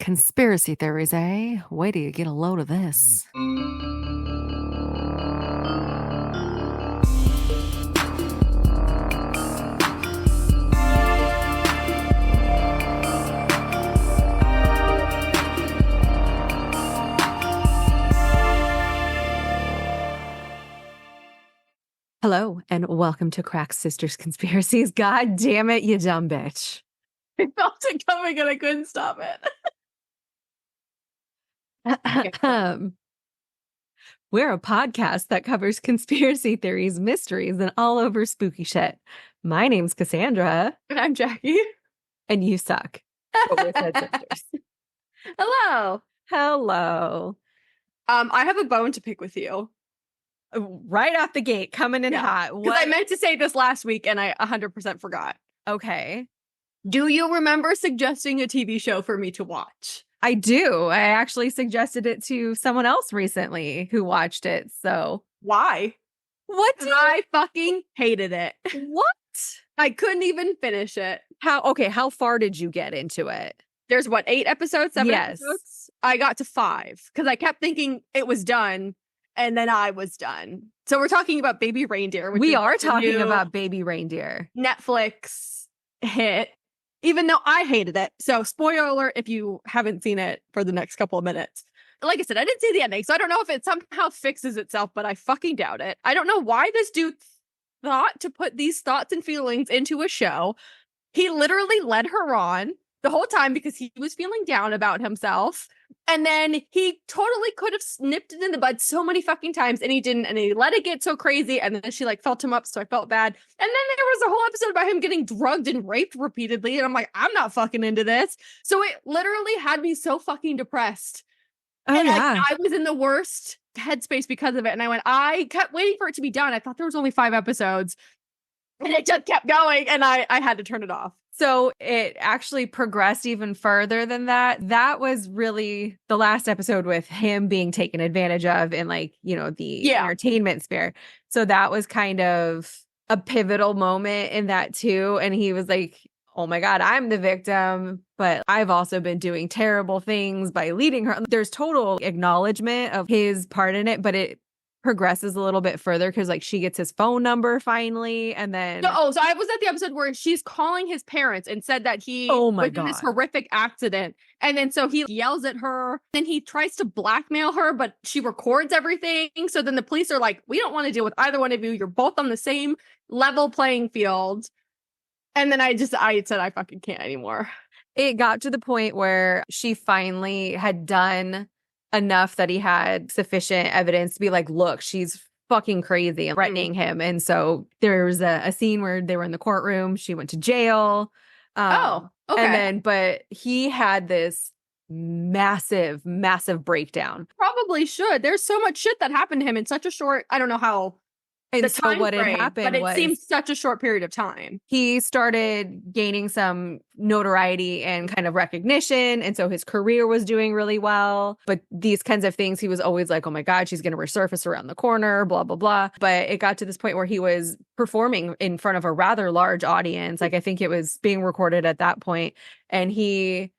Conspiracy theories, eh? Wait till you get a load of this. Hello, and welcome to Crack Sisters Conspiracies. God damn it, you dumb bitch. I felt it coming and I couldn't stop it. We're a podcast that covers conspiracy theories, mysteries, and all over spooky shit. My name's Cassandra. And I'm Jackie. And you suck. But we're said sisters. Hello. Hello. I have a bone to pick with you. Right off the gate, coming in hot. Because I meant to say this last week and I 100% forgot. Okay. Do you remember suggesting a TV show for me to watch? I do. I actually suggested it to someone else recently who watched it. So why? What? I fucking hated it. What? I couldn't even finish it. How far did you get into it? There's 8 episodes? 7 episodes? I got to 5 because I kept thinking it was done. And then I was done. So we're talking about Baby Reindeer. We are talking about Baby Reindeer. Netflix hit, even though I hated it. So spoiler alert if you haven't seen it for the next couple of minutes. Like I said, I didn't see the ending, so I don't know if it somehow fixes itself, but I fucking doubt it. I don't know why this dude thought to put these thoughts and feelings into a show. He literally led her on the whole time because he was feeling down about himself. And then he totally could have nipped it in the bud so many fucking times and he didn't. And he let it get so crazy. And then she felt him up. So I felt bad. And then there was a whole episode about him getting drugged and raped repeatedly. And I'm like, I'm not fucking into this. So it literally had me so fucking depressed. Oh, and yeah. I was in the worst headspace because of it. And I kept waiting for it to be done. I thought there was only 5 episodes. And it just kept going. And I had to turn it off. So it actually progressed even further than that. That was really the last episode with him being taken advantage of in the entertainment sphere. So that was kind of a pivotal moment in that too. And he was like, oh my God, I'm the victim, but I've also been doing terrible things by leading her. There's total acknowledgement of his part in it, but it progresses a little bit further because she gets his phone number finally, and then so I was at the episode where she's calling his parents and said that he was in this horrific accident, and then so he yells at her, then he tries to blackmail her, but she records everything. So then the police are like, we don't want to deal with either one of you. You're both on the same level playing field. And then I said I fucking can't anymore. It got to the point where she finally had done enough that he had sufficient evidence to be like, look, she's fucking crazy and threatening him. And so there was a scene where they were in the courtroom. She went to jail. Okay. But he had this massive breakdown. Probably should. There's so much shit that happened to him in such a short, I don't know how. And so what had happened but it seems such a short period of time. He started gaining some notoriety and kind of recognition. And so his career was doing really well. But these kinds of things, he was always like, oh my God, she's going to resurface around the corner, blah, blah, blah. But it got to this point where he was performing in front of a rather large audience. I think it was being recorded at that point. And he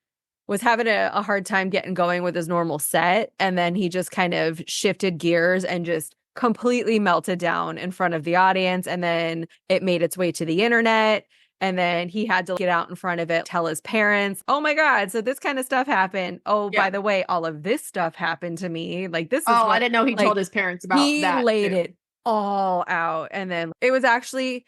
was having a hard time getting going with his normal set. And then he just kind of shifted gears and just completely melted down in front of the audience. And then it made its way to the internet. And then he had to get out in front of it, tell his parents, oh my God, so this kind of stuff happened. Oh, by the way, all of this stuff happened to me. This is I didn't know he told his parents about that. He laid it all out. And then it was actually,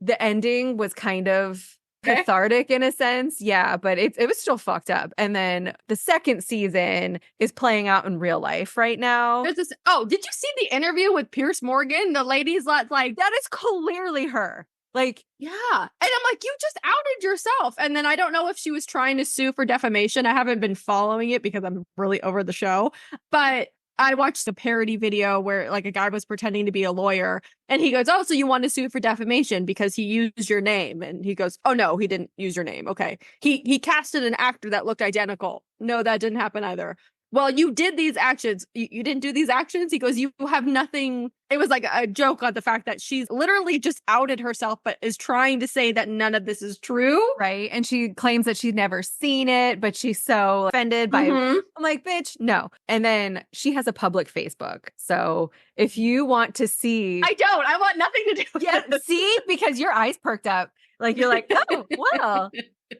the ending was kind of cathartic in a sense. Yeah, but it was still fucked up. And then the second season is playing out in real life right now. Did you see the interview with Pierce Morgan? The lady's like, that is clearly her. Yeah. And I'm like, you just outed yourself. And then I don't know if she was trying to sue for defamation. I haven't been following it because I'm really over the show. But I watched a parody video where a guy was pretending to be a lawyer and he goes, oh, so you want to sue for defamation because he used your name? And he goes, oh, no, he didn't use your name. Okay. He casted an actor that looked identical. No, that didn't happen either. well, you did these actions. You didn't do these actions. He goes, you have nothing. It was like a joke on the fact that she's literally just outed herself, but is trying to say that none of this is true. Right. And she claims that she's never seen it, but she's so offended by, I'm like, bitch, no. And then she has a public Facebook. So if you want to see, I don't. I want nothing to do with yeah, see, because your eyes perked up. Like you're like, oh, well,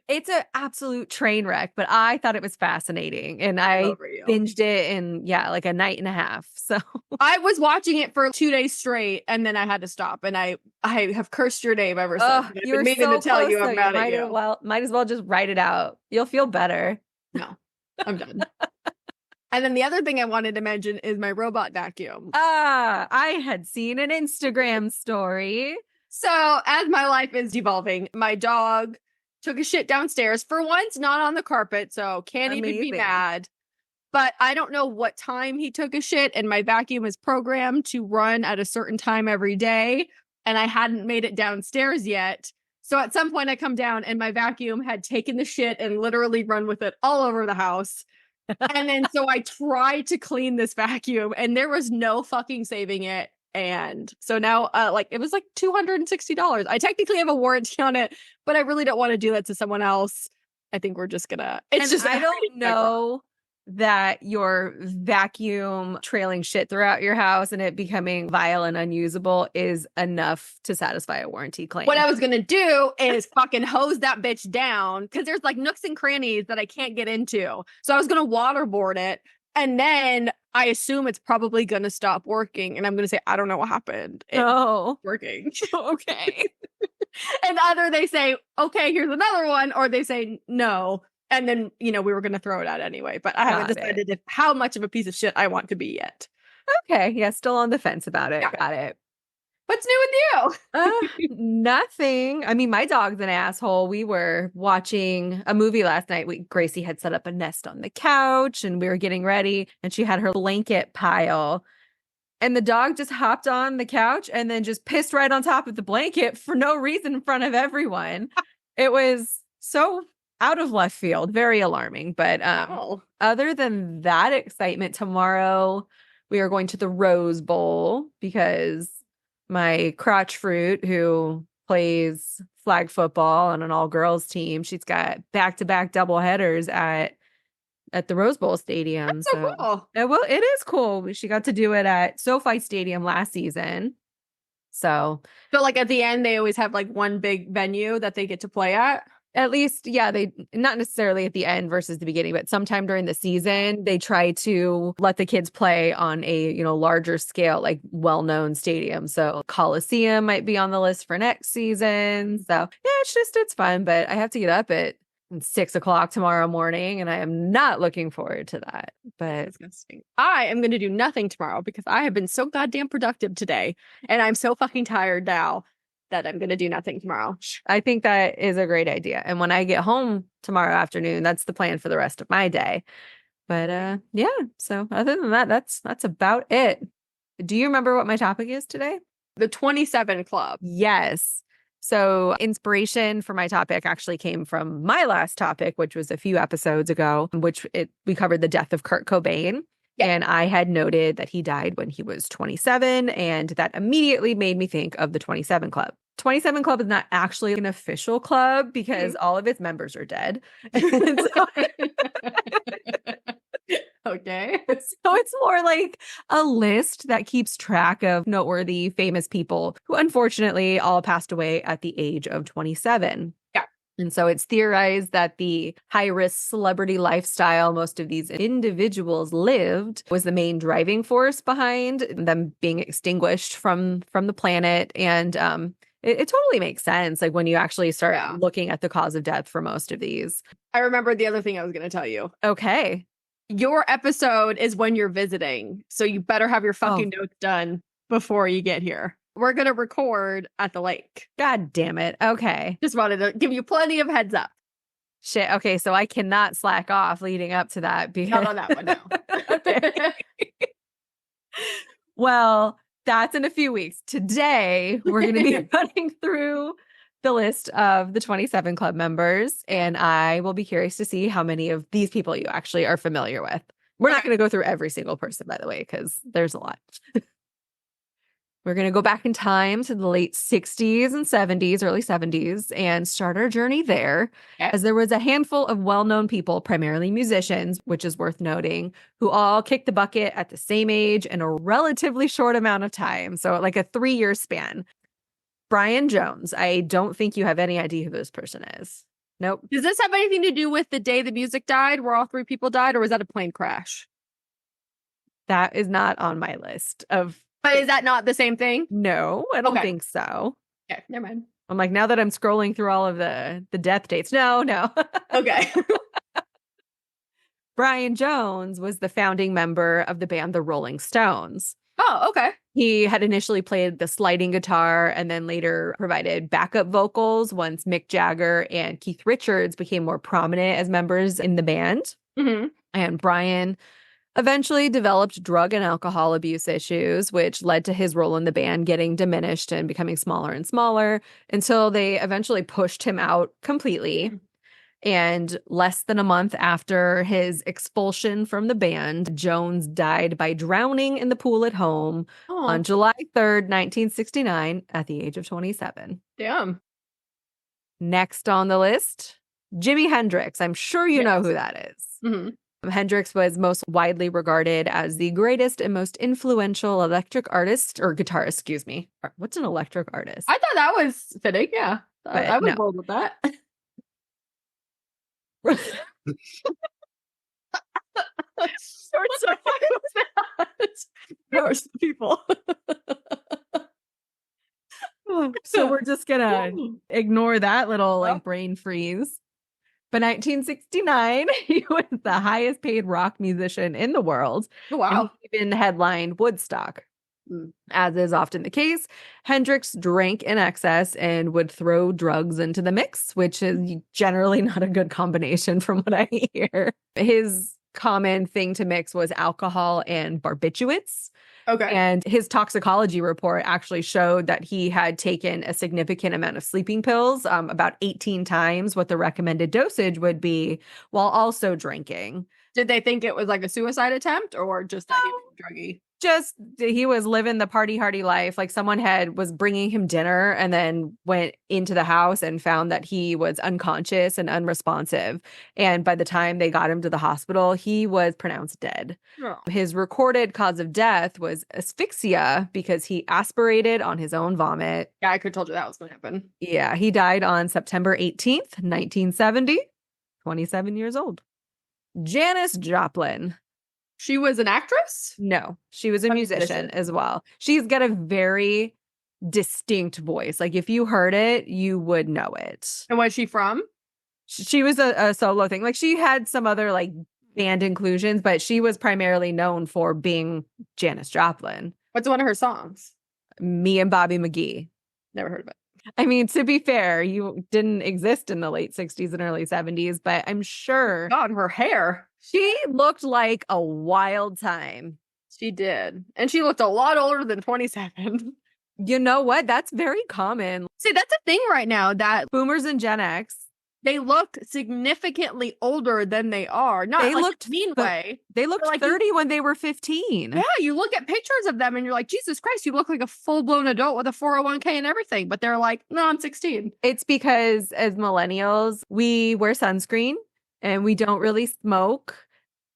it's an absolute train wreck, but I thought it was fascinating. And I binged it in, like a night and a half. So I was watching it for 2 days straight and then I had to stop. And I have cursed your name ever since. You were meaning so to tell close, you I'm mad at you. Might as well just write it out. You'll feel better. No, I'm done. And then the other thing I wanted to mention is my robot vacuum. I had seen an Instagram story. So as my life is devolving, my dog took a shit downstairs for once, not on the carpet. So can't even be mad. But I don't know what time he took a shit. And my vacuum is programmed to run at a certain time every day. And I hadn't made it downstairs yet. So at some point I come down and my vacuum had taken the shit and literally run with it all over the house. And then so I tried to clean this vacuum and there was no fucking saving it. And so now, it was like $260. I technically have a warranty on it, but I really don't want to do that to someone else. I think we're just gonna. I don't know that your vacuum trailing shit throughout your house and it becoming vile and unusable is enough to satisfy a warranty claim. What I was gonna do is fucking hose that bitch down because there's like nooks and crannies that I can't get into. So I was gonna waterboard it. And then I assume it's probably going to stop working. And I'm going to say, I don't know what happened. It's working. Okay. And either they say, okay, here's another one, or they say no. And then, we were going to throw it out anyway. But I haven't decided how much of a piece of shit I want to be yet. Okay. Yeah, still on the fence about it. Yeah. Got it. What's new with you? Nothing. I mean, my dog's an asshole. We were watching a movie last night. Gracie had set up a nest on the couch and we were getting ready and she had her blanket pile. And the dog just hopped on the couch and then just pissed right on top of the blanket for no reason in front of everyone. It was so out of left field, very alarming. But other than that excitement, tomorrow we are going to the Rose Bowl because my crotch fruit, who plays flag football on an all-girls team, she's got back-to-back double headers at the Rose Bowl Stadium. That's so cool. It is cool. She got to do it at SoFi Stadium last season. So like at the end, they always have like one big venue that they get to play at. At least, yeah, they not necessarily at the end versus the beginning, but sometime during the season, they try to let the kids play on a, larger scale, like well-known stadium. So Coliseum might be on the list for next season. So yeah, it's fun, but I have to get up at 6:00 tomorrow morning and I am not looking forward to that. But I am going to do nothing tomorrow because I have been so goddamn productive today and I'm so fucking tired now that I'm going to do nothing tomorrow. I think that is a great idea. And when I get home tomorrow afternoon, that's the plan for the rest of my day. But yeah, so other than that, that's about it. Do you remember what my topic is today? The 27 Club. Yes. So inspiration for my topic actually came from my last topic, which was a few episodes ago, we covered the death of Kurt Cobain. Yeah. And I had noted that he died when he was 27, and that immediately made me think of the 27 Club. 27 Club is not actually an official club because all of its members are dead. Okay. So it's more like a list that keeps track of noteworthy, famous people who unfortunately all passed away at the age of 27. Yeah. And so it's theorized that the high-risk celebrity lifestyle most of these individuals lived was the main driving force behind them being extinguished from the planet. And it totally makes sense, like when you actually start looking at the cause of death for most of these. I remember the other thing I was going to tell you. Okay. Your episode is when you're visiting, so you better have your fucking notes done before you get here. We're going to record at the lake. God damn it. Okay. Just wanted to give you plenty of heads up. Shit. Okay. So I cannot slack off leading up to that. Because... Not on that one, no. Well, that's in a few weeks. Today, we're going to be running through the list of the 27 Club members, and I will be curious to see how many of these people you actually are familiar with. We're not going to go through every single person, by the way, because there's a lot. We're going to go back in time to the late 60s and 70s, early 70s, and start our journey there, as there was a handful of well-known people, primarily musicians, which is worth noting, who all kicked the bucket at the same age in a relatively short amount of time. So like a 3-year span. Brian Jones. I don't think you have any idea who this person is. Nope. Does this have anything to do with the day the music died, where all 3 people died, or was that a plane crash? That is not on my list of... But is that not the same thing? No, I don't think so. Okay, never mind. I'm like, now that I'm scrolling through all of the death dates, no. Okay. Brian Jones was the founding member of the band The Rolling Stones. Oh, okay. He had initially played the sliding guitar and then later provided backup vocals once Mick Jagger and Keith Richards became more prominent as members in the band. Mm-hmm. And Brian eventually developed drug and alcohol abuse issues, which led to his role in the band getting diminished and becoming smaller and smaller until they eventually pushed him out completely. Mm-hmm. And less than a month after his expulsion from the band, Jones died by drowning in the pool at home on July 3rd, 1969, at the age of 27. Damn. Next on the list, Jimi Hendrix. I'm sure you know who that is. Mm-hmm. Hendrix was most widely regarded as the greatest and most influential electric artist, or guitarist, excuse me. What's an electric artist? I thought that was fitting, yeah. I would roll with that. There's people. So we're just gonna ignore that little brain freeze. By 1969, he was the highest paid rock musician in the world. Wow. He even headlined Woodstock. As is often the case, Hendrix drank in excess and would throw drugs into the mix, which is generally not a good combination from what I hear. His common thing to mix was alcohol and barbiturates. Okay. And his toxicology report actually showed that he had taken a significant amount of sleeping pills, about 18 times what the recommended dosage would be, while also drinking. Did they think it was like a suicide attempt or just that he was druggy? Just he was living the party hardy life. Like someone was bringing him dinner and then went into the house and found that he was unconscious and unresponsive. And by the time they got him to the hospital, he was pronounced dead. Oh. His recorded cause of death was asphyxia because he aspirated on his own vomit. Yeah, I could have told you that was going to happen. Yeah, he died on September 18th, 1970, 27 years old. Janis Joplin. She was an actress? No, she was a musician as well. She's got a very distinct voice. Like if you heard it, you would know it. And where's she from? She was a solo thing. Like she had some other like band inclusions, but she was primarily known for being Janis Joplin. What's one of her songs? Me and Bobby McGee. Never heard of it. I mean, to be fair, you didn't exist in the late 60s and early 70s, but I'm sure. God, her hair. She looked like a wild time. She did. And she looked a lot older than 27. You know what? That's very common. See, that's a thing right now that boomers and Gen X, they look significantly older than they are. Not like looked, a mean way. They looked like 30 when they were 15. Yeah, you look at pictures of them and you're like, Jesus Christ, you look like a full-blown adult with a 401k and everything. But they're like, no, I'm 16. It's because as millennials, we wear sunscreen and we don't really smoke.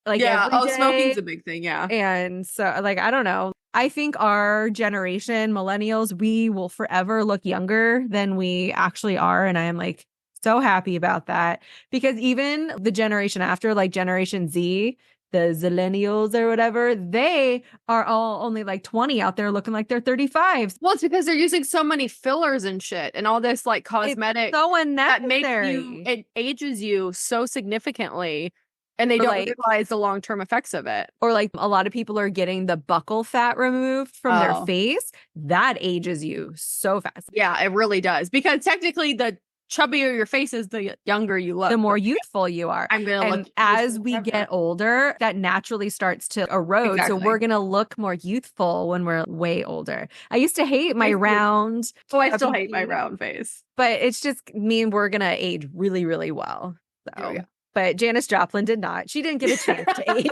Like smoking's a big thing, yeah. And so, like, I don't know. I think our generation, millennials, we will forever look younger than we actually are. And I am like, so happy about that, because even the generation after, like Generation Z, the Zillennials or whatever, they are all only like 20 out there looking like they're 35. Well, it's because they're using so many fillers and shit and all this like cosmetic. It's so unnecessary. That makes it ages you so significantly. And they don't realize the long-term effects of it. Or like a lot of people are getting the buccal fat removed from their face. That ages you so fast. Yeah, it really does. Because technically the chubbier your face is, the younger you look. The more youthful you are. I'm going to look. As we get older, that naturally starts to erode. Exactly. So we're going to look more youthful when we're way older. I used to hate my round. Oh, I still hate my round face. But it's just mean we're going to age really, really well. So. Oh, yeah. but Janis Joplin did not. She didn't get a chance to age.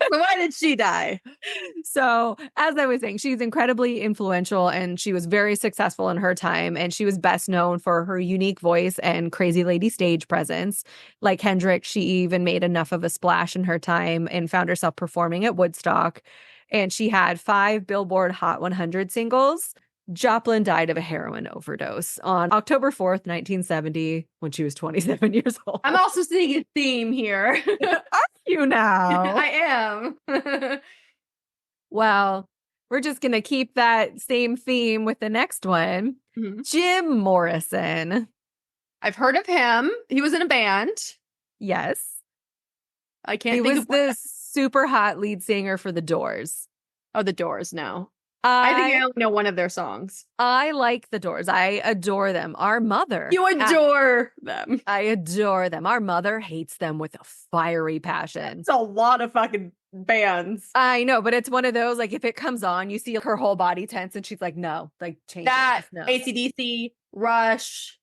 So why did she die? So, as I was saying, she's incredibly influential and she was very successful in her time. And she was best known for her unique voice and crazy lady stage presence. Like Hendrix, she even made enough of a splash in her time and found herself performing at Woodstock. And she had 5 Billboard Hot 100 singles. Joplin died of a heroin overdose on October 4th, 1970, when she was 27 years old. I'm also seeing a theme here. Are you now? I am. Well, we're just going to keep that same theme with the next one. Mhm. Jim Morrison. I've heard of him. He was in a band. Yes. I can't He think was of the super hot lead singer for The Doors. Oh, The Doors, no. I think I only know one of their songs. I like The Doors. I adore them. Our mother. You adore them. I adore them. Our mother hates them with a fiery passion. It's a lot of fucking bands. I know, but it's one of those, like, if it comes on, you see her whole body tense and she's like, no, like, change That, it. No. AC/DC, Rush.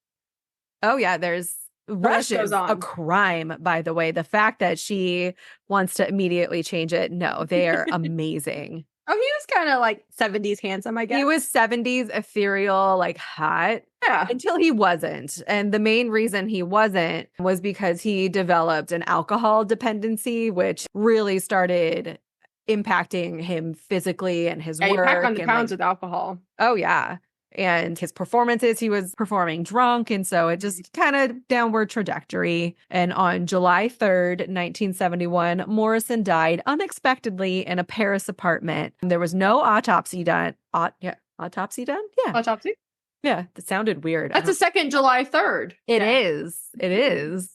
Oh, yeah, there's Rush is a crime, by the way. The fact that she wants to immediately change it, no, they are amazing. Oh, he was kind of like 70s handsome, I guess. He was 70s ethereal, like hot. Yeah. Until he wasn't. And the main reason he wasn't was because he developed an alcohol dependency, which really started impacting him physically and his work. He packed on the and pounds with alcohol. Oh, yeah. And his performances, he was performing drunk. And so it just kind of downward trajectory. And on July 3rd, 1971, Morrison died unexpectedly in a Paris apartment. There was no autopsy done. Autopsy done? Yeah. Autopsy? Yeah. That sounded weird. That's the second July 3rd. It is. It is.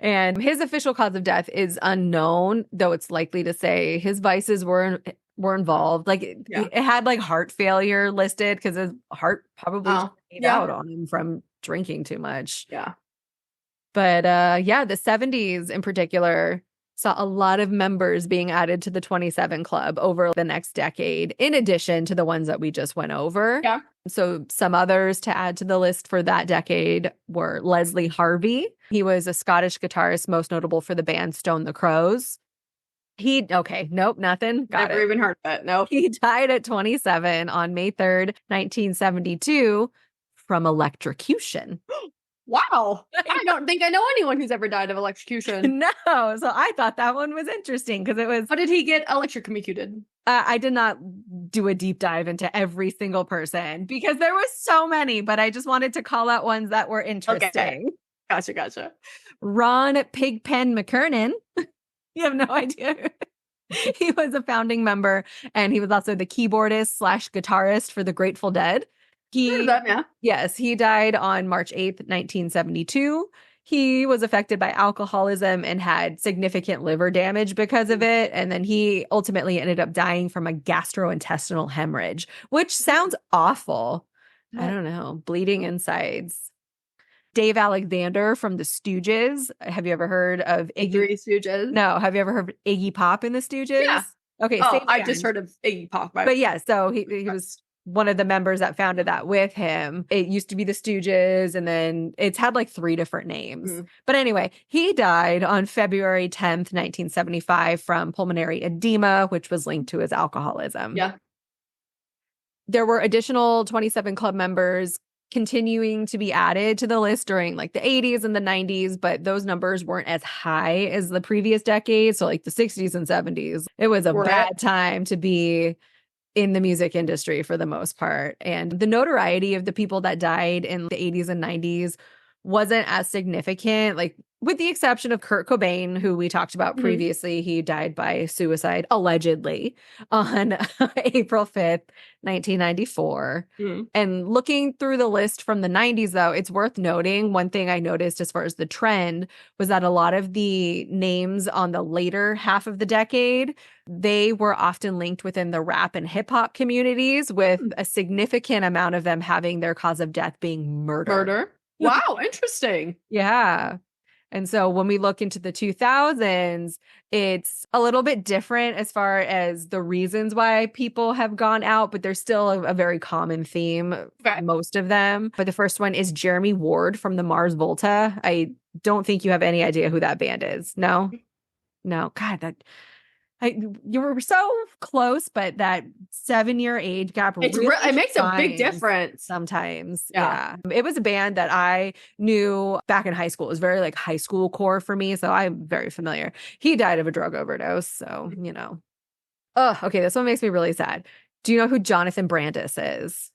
And his official cause of death is unknown, though it's likely to say his vices were involved. Like it had like heart failure listed because his heart probably stayed out on him from drinking too much. Yeah. But the 70s in particular saw a lot of members being added to the 27 Club over the next decade, in addition to the ones that we just went over. Yeah. So some others to add to the list for that decade were Leslie Harvey. He was a Scottish guitarist most notable for the band Stone the Crows. Nothing. Never even heard of it. No. He died at 27 on May 3rd, 1972 from electrocution. Wow. I don't think I know anyone who's ever died of electrocution. No. So I thought that one was interesting because it was... How did he get electrocuted? I did not do a deep dive into every single person because there was so many, but I just wanted to call out ones that were interesting. Okay. Gotcha. Ron Pigpen McKernan. You have no idea. He was a founding member and he was also the keyboardist / guitarist for the Grateful Dead. Yes, he died on March 8th, 1972. He was affected by alcoholism and had significant liver damage because of it. And then he ultimately ended up dying from a gastrointestinal hemorrhage, which sounds awful. I don't know, bleeding insides. Dave Alexander from the Stooges. Have you ever heard of Iggy Stooges? No. Have you ever heard of Iggy Pop in the Stooges? Yeah. Okay. I just heard of Iggy Pop. But yeah, so he was one of the members that founded that with him. It used to be the Stooges, and then it's had like 3 different names. Mm. But anyway, he died on February 10th, 1975 from pulmonary edema, which was linked to his alcoholism. Yeah. There were additional 27 Club members continuing to be added to the list during like the 80s and the 90s, but those numbers weren't as high as the previous decade. So like the 60s and 70s, it was a bad time to be in the music industry for the most part. And the notoriety of the people that died in the 80s and 90s wasn't as significant, like with the exception of Kurt Cobain, who we talked about previously. He died by suicide, allegedly, on April 5th, 1994. And looking through the list from the 90s, though, it's worth noting, one thing I noticed as far as the trend was that a lot of the names on the later half of the decade, they were often linked within the rap and hip hop communities, with a significant amount of them having their cause of death being murder. Wow, interesting. Yeah. And so when we look into the 2000s, it's a little bit different as far as the reasons why people have gone out, but there's still a very common theme, Okay. most of them. But the first one is Jeremy Ward from the Mars Volta. I don't think you have any idea who that band is. No? No. God, you were so close, but that 7-year age gap really it makes a big shines difference. sometimes. Yeah. It was a band that I knew back in high school. It was very like high school core for me, so I'm very familiar. He died of a drug overdose, so you know. Oh, okay, this one makes me really sad. Do you know who Jonathan Brandis is?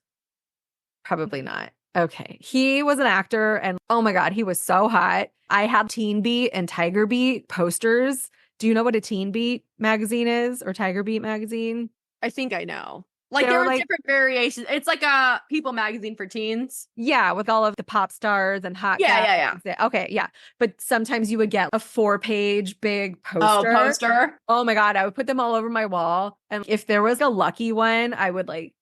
Probably not. Okay. He was an actor and oh my God, he was so hot. I had Teen Beat and Tiger Beat posters. Do you know what a Teen Beat magazine is or Tiger Beat magazine? I think I know. Like They there were are like- different variations. It's like a People magazine for teens. Yeah, with all of the pop stars and hot Yeah. guys. Okay, yeah. But sometimes you would get a 4-page big Oh, poster. poster. Oh my God, I would put them all over my wall. And if there was a lucky one, I would like,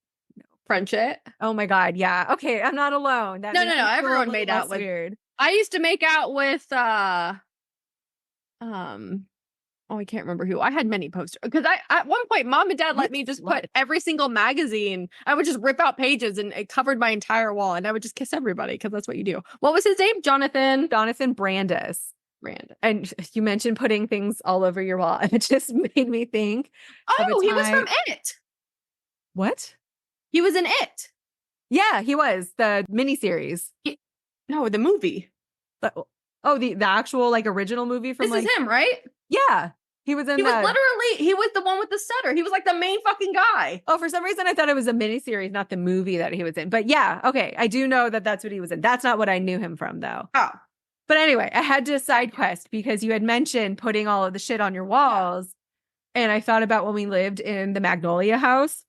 French it. oh my God, yeah. Okay, I'm not alone. That No. makes me feel a Everyone little made less out with. weird. I used to make out with oh, I can't remember who. I had many posters because I at one point mom and dad let me just put every single magazine. I would just rip out pages and it covered my entire wall, and I would just kiss everybody because that's what you do. What was his name? Jonathan Brandis. Brand. And you mentioned putting things all over your wall. And it just made me think. Oh, he was from It. What? He was in It. Yeah, he was the miniseries. No, the movie. Oh, the actual like original movie from This is him, right? Yeah. He was in He was the one with the stutter. He was like the main fucking guy. Oh, for some reason I thought it was a miniseries, not the movie that he was in. But yeah, okay. I do know that that's what he was in. That's not what I knew him from though. Oh. But anyway, I had to side quest because you had mentioned putting all of the shit on your walls. And I thought about when we lived in the Magnolia house.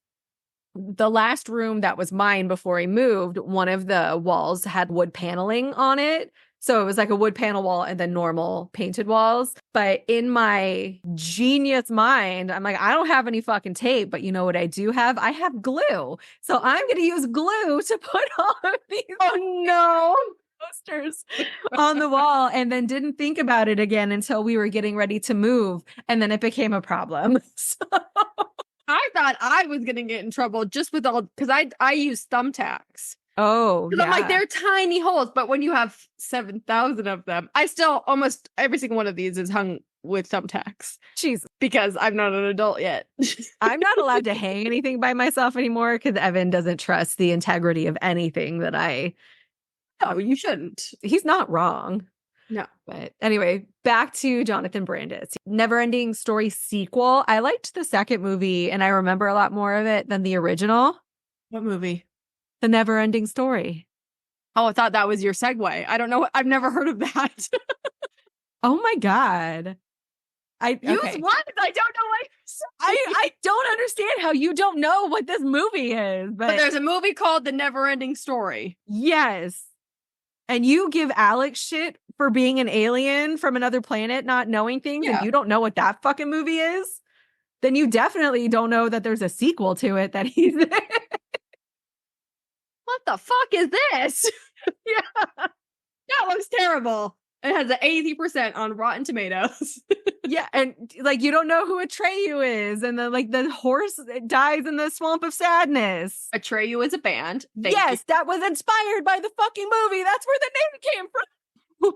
The last room that was mine before he moved, one of the walls had wood paneling on it. So it was like a wood panel wall and then normal painted walls. But in my genius mind, I'm like, I don't have any fucking tape, but you know what I do have? I have glue. So I'm going to use glue to put all of these posters on the wall and then didn't think about it again until we were getting ready to move. And then it became a problem. So I thought I was going to get in trouble just with all, because I use thumbtacks. Oh, yeah. I'm like, they're tiny holes, but when you have 7,000 of them, I still almost every single one of these is hung with thumbtacks. Jesus. Because I'm not an adult yet. I'm not allowed to hang anything by myself anymore because Evan doesn't trust the integrity of anything that I. No, you shouldn't. He's not wrong. No. But anyway, back to Jonathan Brandis. Neverending Story sequel. I liked the second movie and I remember a lot more of it than the original. What movie? The Neverending Story. Oh, I thought that was your segue. I don't know. I've never heard of that. Oh my God. Use what? I don't know why. I don't understand how you don't know what this movie is. But there's a movie called The Neverending Story. Yes. And you give Alex shit for being an alien from another planet, not knowing things, and you don't know what that fucking movie is? Then you definitely don't know that there's a sequel to it that he's in. What the fuck is this? Yeah. That looks terrible. It has an 80% on Rotten Tomatoes. Yeah, and like you don't know who Atreyu is, and then like the horse dies in the swamp of sadness. Atreyu is a band. Yes, that was inspired by the fucking movie. That's where the name came from.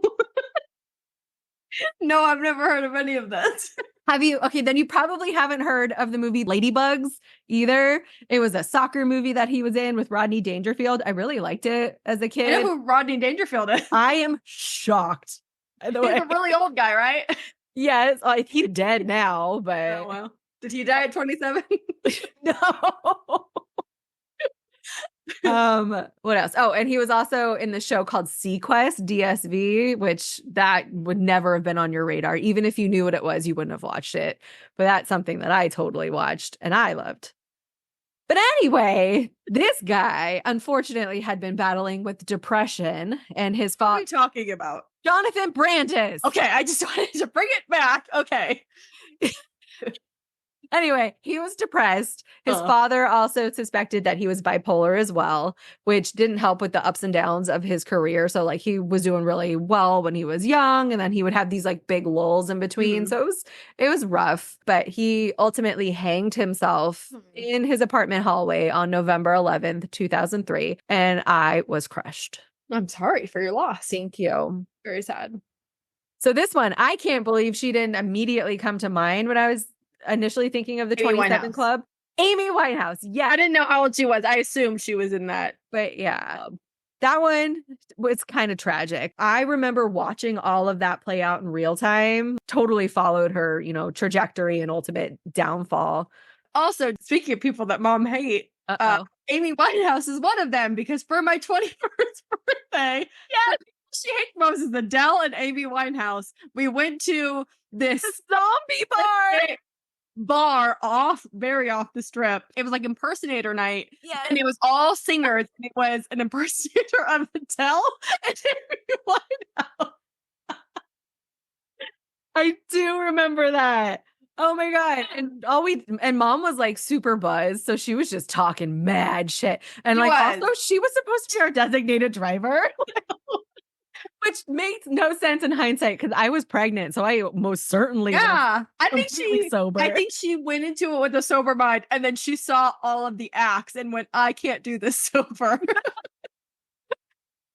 No, I've never heard of any of this. Have you? Okay, then you probably haven't heard of the movie Ladybugs either. It was a soccer movie that he was in with Rodney Dangerfield. I really liked it as a kid. I know who Rodney Dangerfield is. I am shocked. By the way. He's a really old guy, right? Yes, he's dead now, but oh, well. Did he die at 27? No. What else? Oh, and he was also in the show called Sequest DSV, which that would never have been on your radar. Even if you knew what it was, you wouldn't have watched it. But that's something that I totally watched and I loved. But anyway, this guy unfortunately had been battling with depression and his What are father. you talking about? Jonathan Brandis. Okay, I just wanted to bring it back. Okay. Anyway, he was depressed. His Ugh. father also suspected that he was bipolar as well, which didn't help with the ups and downs of his career. So like he was doing really well when he was young, and then he would have these like big lulls in between. Mhm. So it was rough, but he ultimately hanged himself in his apartment hallway on November 11th, 2003, and I was crushed. I'm sorry for your loss. Thank you. Very sad. So this one, I can't believe she didn't immediately come to mind when I was initially thinking of the Amy 27 Winehouse. Club. Amy Winehouse. Yeah. I didn't know how old she was. I assumed she was in that. But yeah, that one was kind of tragic. I remember watching all of that play out in real time, totally followed her, trajectory and ultimate downfall. Also, speaking of people that mom hate, Uh-oh. Amy Winehouse is one of them because for my 21st birthday, yeah, she hates Moses, Adele and Amy Winehouse. We went to this zombie bar very off the strip. It was like impersonator night. Yeah. And it was all singers. And it was an impersonator of Adele and Amy Winehouse. I do remember that. Oh my God. And mom was like super buzzed. So she was just talking mad shit. And also she was supposed to be our designated driver. Which makes no sense in hindsight because I was pregnant, so I most certainly I think sober. I think she went into it with a sober mind, and then she saw all of the acts and went, "I can't do this sober."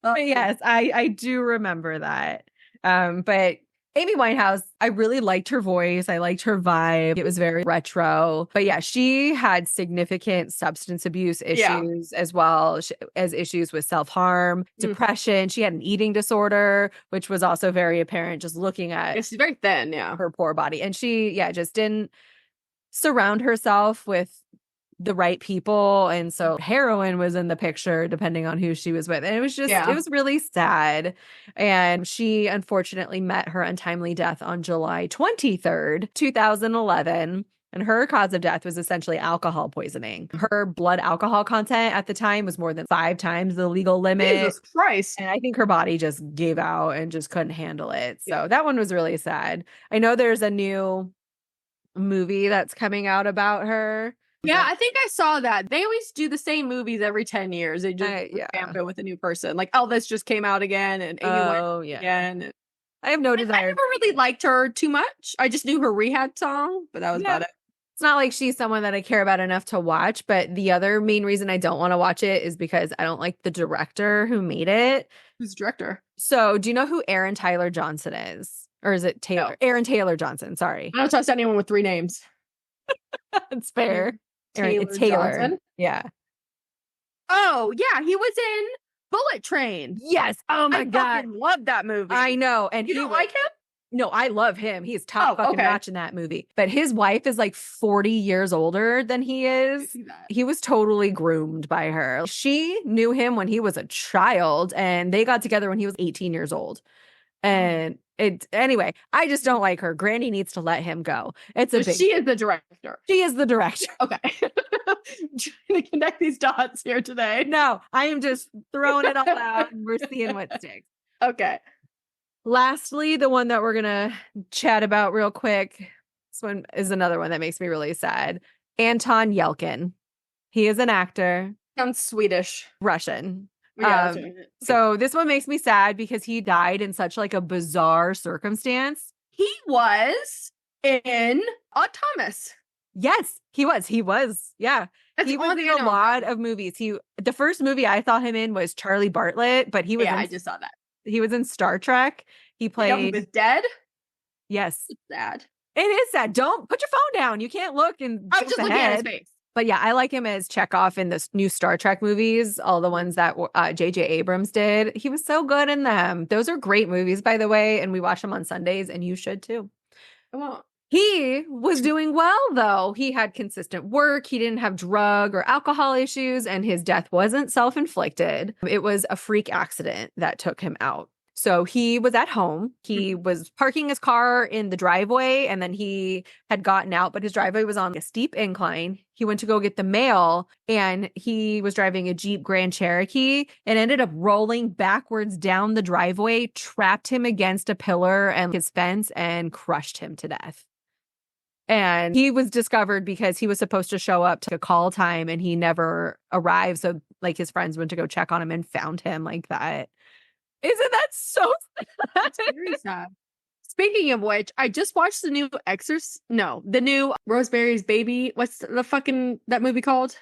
But yes, I do remember that. But Amy Winehouse, I really liked her voice. I liked her vibe. It was very retro. But yeah, she had significant substance abuse issues as well as issues with self-harm, depression. She had an eating disorder, which was also very apparent just looking at she's very thin, her poor body. And she, just didn't surround herself with the right people, and so heroin was in the picture depending on who she was with, and it was just it was really sad. And she unfortunately met her untimely death on July 23rd, 2011, and her cause of death was essentially alcohol poisoning. Her blood alcohol content at the time was more than 5 times the legal limit. Jesus Christ. And I think her body just gave out and just couldn't handle it. So that one was really sad. I know there's a new movie that's coming out about her. Yeah, I think I saw that. They always do the same movies every 10 years. They just revamp it with a new person. Like Elvis just came out again, and Amy Winehouse again. I have no desire. I never really liked her too much. I just knew her Rehab song, but that was about it. It's not like she's someone that I care about enough to watch, but the other main reason I don't want to watch it is because I don't like the director who made it. Who's the director? So, do you know who Aaron Tyler Johnson is? Or is it Taylor? No. Aaron Taylor Johnson, sorry. I don't trust anyone with 3 names. It's fair. Taylor Johnson? Yeah. Oh, yeah, he was in Bullet Train. Yes. Oh my God. I love that movie. I know. And you don't like him? No, I love him. He's top fucking notch in that movie. But his wife is like 40 years older than he is. He was totally groomed by her. She knew him when he was a child, and they got together when he was 18 years old. And anyway, I just don't like her. Granny needs to let him go. She is the director. She is the director. Okay. Trying to connect these dots here today. No, I am just throwing it all out and we're seeing what sticks. Okay. Lastly, the one that we're going to chat about real quick. This one is another one that makes me really sad. Anton Yelkin. He is an actor. Sounds Swedish. Russian. Yeah, so this one makes me sad because he died in such like a bizarre circumstance. He was in Thomas. Yes, he was. Yeah. He was in a lot of movies. The first movie I saw him in was Charlie Bartlett, but he was I just saw that. He was in Star Trek. He played. He was dead? Yes. It's sad. It is sad. Don't put your phone down. You can't look and I'm just looking at his face. But yeah, I like him as Chekhov in the new Star Trek movies, all the ones that J.J. Abrams did. He was so good in them. Those are great movies, by the way, and we watch them on Sundays, and you should too. I won't. He was doing well, though. He had consistent work. He didn't have drug or alcohol issues, and his death wasn't self-inflicted. It was a freak accident that took him out. So he was at home. He was parking his car in the driveway, and then he had gotten out, but his driveway was on a steep incline. He went to go get the mail, and he was driving a Jeep Grand Cherokee and ended up rolling backwards down the driveway, trapped him against a pillar and his fence, and crushed him to death. And he was discovered because he was supposed to show up to a call time and he never arrived. So like his friends went to go check on him and found him like that. Isn't that so sad? That's very sad. Speaking of which, I just watched the new the new Rosemary's Baby. What's the fucking that movie called?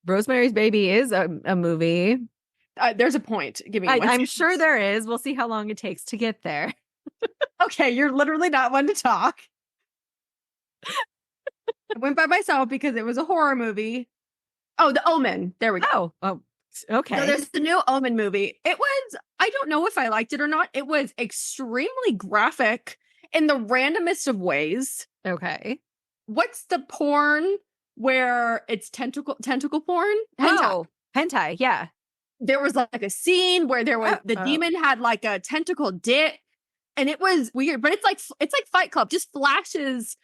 Rosemary's Baby is a movie. There's a point. Give me. I'm sure there is. We'll see how long it takes to get there. Okay, you're literally not one to talk. I went by myself because it was a horror movie. Oh, The Omen. There we go. Oh, okay. So there's the new Omen movie. It was, I don't know if I liked it or not. It was extremely graphic in the randomest of ways. Okay. What's the porn where it's tentacle porn? Hentai. Oh, hentai. Yeah. There was like a scene where there was the demon had like a tentacle dick, and it was weird, but it's like Fight Club, just flashes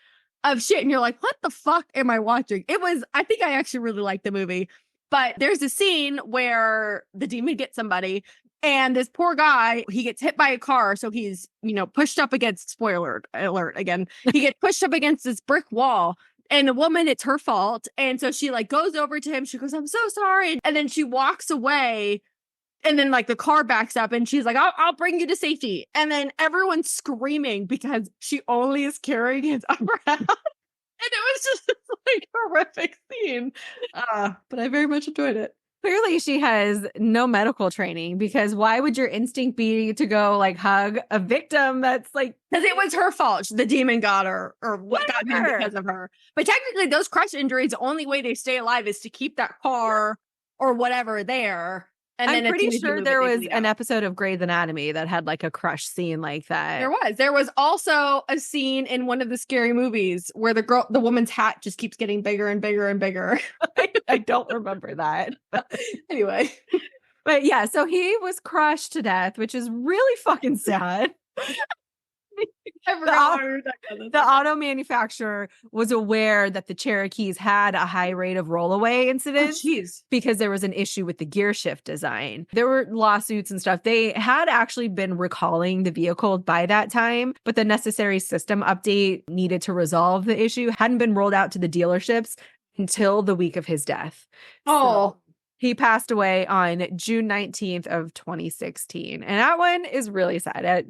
of shit, and you're like, what the fuck am I watching? I think I actually really liked the movie, but there's a scene where the demon gets somebody, and this poor guy, he gets hit by a car, so he's, pushed up against, spoiler alert again, he gets pushed up against this brick wall. And the woman, it's her fault. And so she like goes over to him. She goes, I'm so sorry. And then she walks away. And then like the car backs up and she's like, I'll bring you to safety. And then everyone's screaming because she only is carrying his upper half. And it was just like horrific scene. But I very much enjoyed it. Clearly she has no medical training, because why would your instinct be to go like hug a victim that's like... Because it was her fault. The demon got her, or what got him because of her. But technically those crush injuries, the only way they stay alive is to keep that car or whatever there. And I'm pretty sure there was an episode of Grey's Anatomy that had like a crush scene like that. There was also a scene in one of the Scary Movies where the woman's hat just keeps getting bigger and bigger and bigger. I don't remember that. Anyway. But yeah, so he was crushed to death, which is really fucking sad. The auto manufacturer was aware that the Cherokees had a high rate of rollaway incidents because there was an issue with the gear shift design. There were lawsuits and stuff. They had actually been recalling the vehicle by that time, but the necessary system update needed to resolve the issue hadn't been rolled out to the dealerships until the week of his death. Oh. So he passed away on June 19th of 2016. And that one is really sad.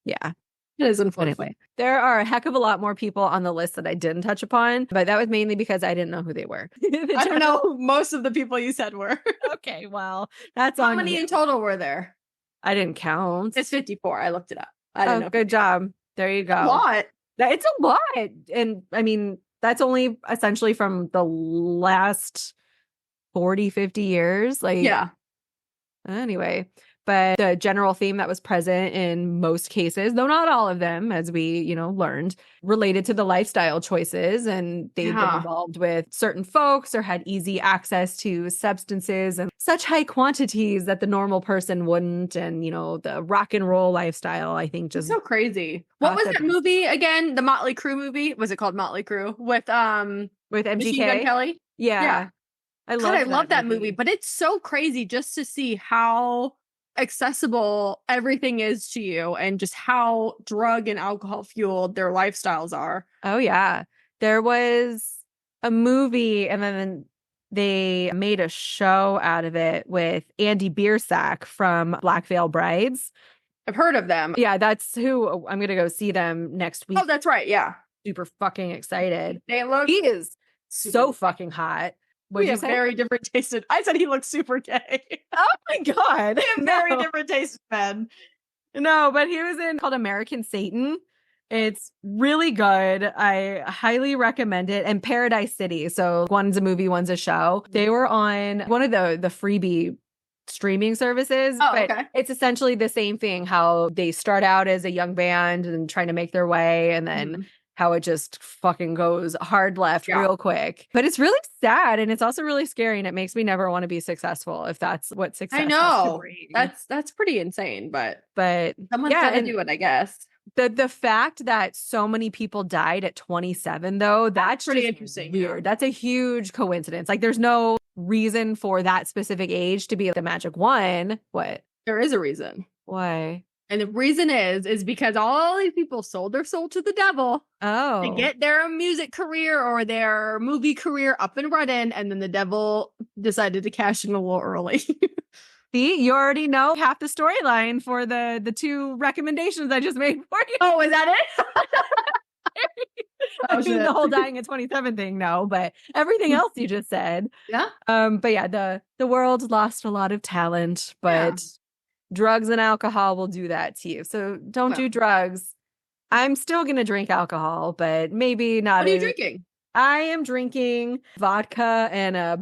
Yeah. It is unfortunate. Anyway, there are a heck of a lot more people on the list that I didn't touch upon, but that was mainly because I didn't know who they were. I don't know who most of the people you said were. Okay, well, that's How many in total were there? I didn't count. It's 54. I looked it up. I don't know. Good job. There you go. A lot. It's a lot. And I mean, that's only essentially from the last 40, 50 years. Like, yeah. Anyway. But the general theme that was present in most cases, though not all of them, as we, learned, related to the lifestyle choices. And they've been involved with certain folks or had easy access to substances and such high quantities that the normal person wouldn't. And, the rock and roll lifestyle, I think, just... so crazy. What was that movie again? The Motley Crue movie? Was it called Motley Crue? With MGK? Machine Gun Kelly? Yeah. I love that movie. But it's so crazy just to see how accessible everything is to you and just how drug and alcohol fueled their lifestyles are. Oh yeah. There was a movie and then they made a show out of it with Andy Biersack from Black Veil Brides. I've heard of them. Yeah, that's who I'm going to go see them next week. Oh, that's right. Yeah. Super fucking excited. He is so fucking hot. We have very different taste. I said he looked super gay. Oh my God. We have very different taste, men. No, but he was in called American Satan. It's really good. I highly recommend it. And Paradise City. So one's a movie, one's a show. They were on one of the freebie streaming services. Oh, but okay. It's essentially the same thing, how they start out as a young band and trying to make their way, and then how it just fucking goes hard left real quick. But it's really sad, and it's also really scary, and it makes me never want to be successful if that's what success I know. That's pretty insane, but someone's gotta do it, I guess. The fact that so many people died at 27, though, that's pretty interesting. Weird. That's a huge coincidence. Like, there's no reason for that specific age to be the magic one. What? There is a reason. Why? And the reason is because all these people sold their soul to the devil to Oh, get their music career or their movie career up and running, and then the devil decided to cash in a little early. see, you already know half the storyline for the two recommendations I just made for you. Oh, is that it? I mean, the whole dying at 27 thing, no, but everything else you just said. Yeah. But yeah, the world lost a lot of talent, but drugs and alcohol will do that to you. So don't do drugs. I'm still gonna drink alcohol, but maybe not. What are you drinking? I am drinking vodka and a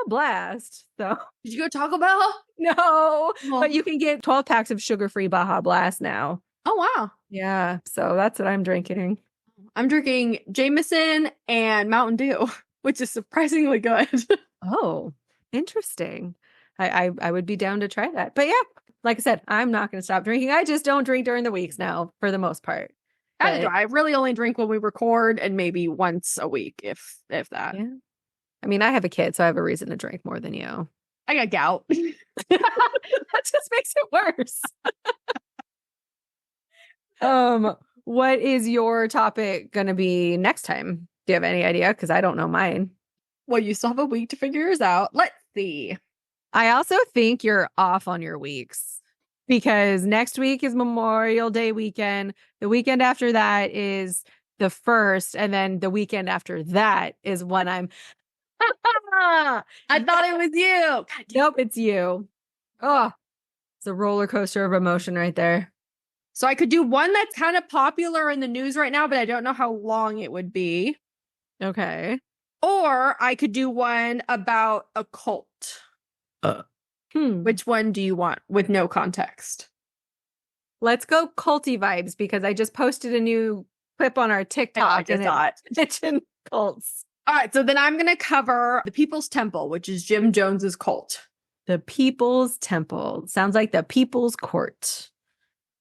blast. So Did you go Taco Bell? no, but you can get 12 packs of sugar-free Baja Blast now. Oh, wow. Yeah, so that's what I'm drinking. I'm drinking Jameson and Mountain Dew, which is surprisingly good. Oh, interesting. I would be down to try that. But yeah, like I said, I'm not going to stop drinking. I just don't drink during the weeks now for the most part. I really only drink when we record and maybe once a week, if that. Yeah. I mean, I have a kid, so I have a reason to drink more than you. I got gout. That just makes it worse. What is your topic going to be next time? Do you have any idea? Because I don't know mine. Well, you still have a week to figure yours out. Let's see. I also think you're off on your weeks because next week is Memorial Day weekend. The weekend after that is the 1st. And then the weekend after that is when I'm. I thought it was you. Nope, it's you. Oh, it's a roller coaster of emotion right there. So I could do one that's kind of popular in the news right now, but I don't know how long it would be. Okay. Or I could do one about a cult. Which one do you want with no context? Let's go culty vibes because I just posted a new clip on our TikTok and it mentioned cults. All right, so then I'm going to cover the People's Temple, which is Jim Jones's cult. The People's Temple. Sounds like the People's Court.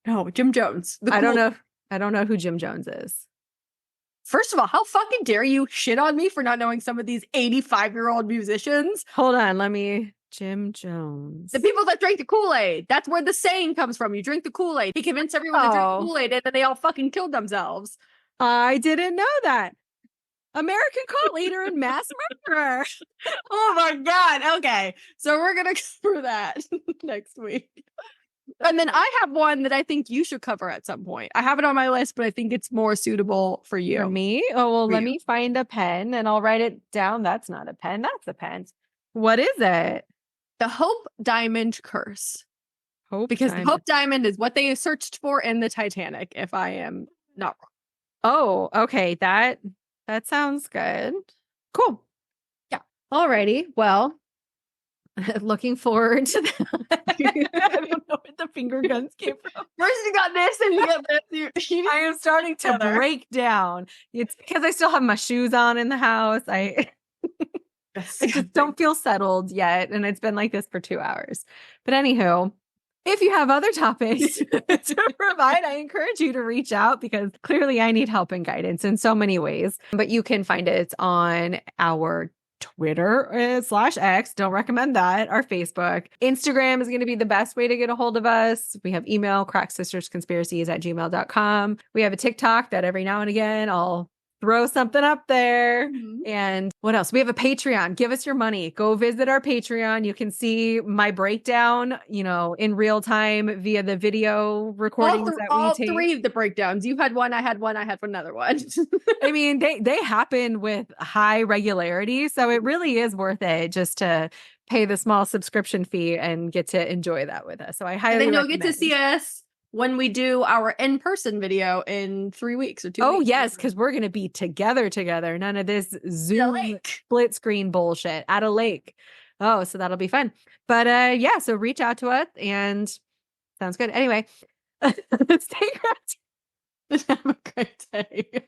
No, Jim Jones. I don't know. I don't know who Jim Jones is. First of all, how fucking dare you shit on me for not knowing some of these 85-year-old musicians? Hold on, Jim Jones. The people that drank the Kool-Aid. That's where the saying comes from. You drink the Kool-Aid. He convinced everyone to drink Kool-Aid and then they all fucking killed themselves. I didn't know that. American cult leader and mass murderer. Oh my God. Okay. So we're going to cover that next week. And then I have one that I think you should cover at some point. I have it on my list, but I think it's more suitable for you. For me? Oh, well, let me find a pen and I'll write it down. That's not a pen. That's a pen. What is it? The Hope Diamond Curse. Because the Hope Diamond is what they searched for in the Titanic, if I am not wrong. Oh, okay. That sounds good. Cool. Yeah. Alrighty. Well, looking forward to that. I don't know where the finger guns came from. First you got this and you got this. I am starting to break down. It's because I still have my shoes on in the house. I just don't feel settled yet. And it's been like this for 2 hours. But anywho, if you have other topics to provide, I encourage you to reach out because clearly I need help and guidance in so many ways. But you can find it on our Twitter /X. Don't recommend that. Our Facebook. Instagram is going to be the best way to get a hold of us. We have email, crackssistersconspiracies@gmail.com. We have a TikTok that every now and again I'll throw something up there. Mm-hmm. And what else? We have a Patreon. Give us your money. Go visit our Patreon. You can see my breakdown, in real time via the video recordings that we take. All three of the breakdowns. You had one, I had one, I had another one. I mean, they happen with high regularity. So it really is worth it just to pay the small subscription fee and get to enjoy that with us. So I highly recommend. And then you'll get to see us when we do our in-person video in 3 weeks or 2 weeks. Oh, yes, because we're going to be together. None of this Zoom split screen bullshit at a lake. Oh, so that'll be fun. But yeah, so reach out to us and sounds good. Anyway, stay crafty. Have a great day.